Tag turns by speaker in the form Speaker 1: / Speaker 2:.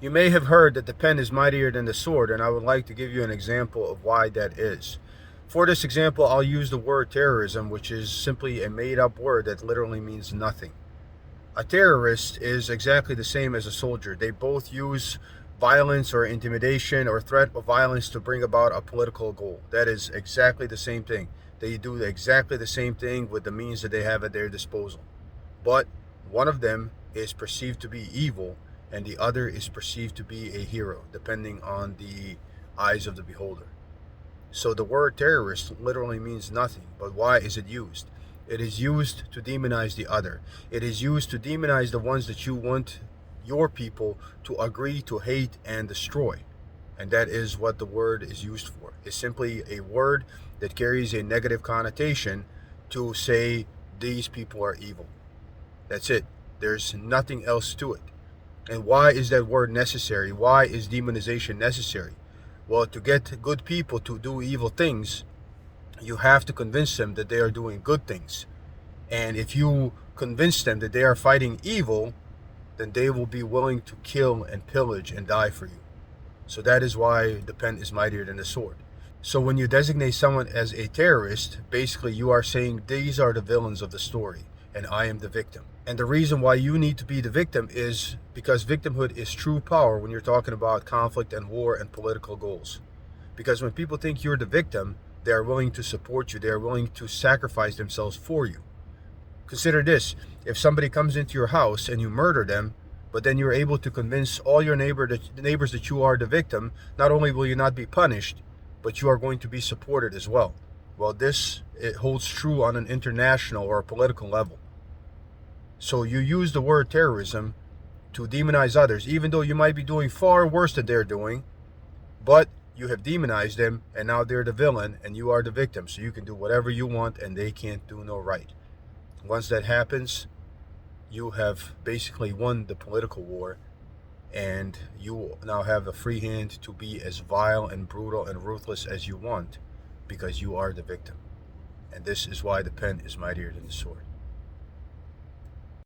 Speaker 1: You may have heard that the pen is mightier than the sword, and I would like to give you an example of why that is. For this example, I'll use the word terrorism, which is simply a made-up word that literally means nothing. A terrorist is exactly the same as a soldier. They both use violence or intimidation or threat of violence to bring about a political goal. That is exactly the same thing. They do exactly the same thing with the means that they have at their disposal. But one of them is perceived to be evil and the other is perceived to be a hero, depending on the eyes of the beholder. So the word terrorist literally means nothing, but why is it used? It is used to demonize the other. It is used to demonize the ones that you want your people to agree to hate and destroy. And that is what the word is used for. It's simply a word that carries a negative connotation to say these people are evil. That's it. There's nothing else to it. And why is that word necessary? Why is demonization necessary? Well, to get good people to do evil things, you have to convince them that they are doing good things. And if you convince them that they are fighting evil, then they will be willing to kill and pillage and die for you. So that is why the pen is mightier than the sword. So when you designate someone as a terrorist, basically you are saying these are the villains of the story and I am the victim. And the reason why you need to be the victim is because victimhood is true power when you're talking about conflict and war and political goals. Because when people think you're the victim, they are willing to support you. They are willing to sacrifice themselves for you. Consider this. If somebody comes into your house and you murder them, but then you're able to convince all your neighbors that you are the victim, not only will you not be punished, but you are going to be supported as well. Well, it holds true on an international or a political level. So you use the word terrorism to demonize others, even though you might be doing far worse than they're doing, but you have demonized them, and now they're the villain, and you are the victim. So you can do whatever you want, and they can't do no right. Once that happens, you have basically won the political war, and you now have a free hand to be as vile and brutal and ruthless as you want, because you are the victim. And this is why the pen is mightier than the sword.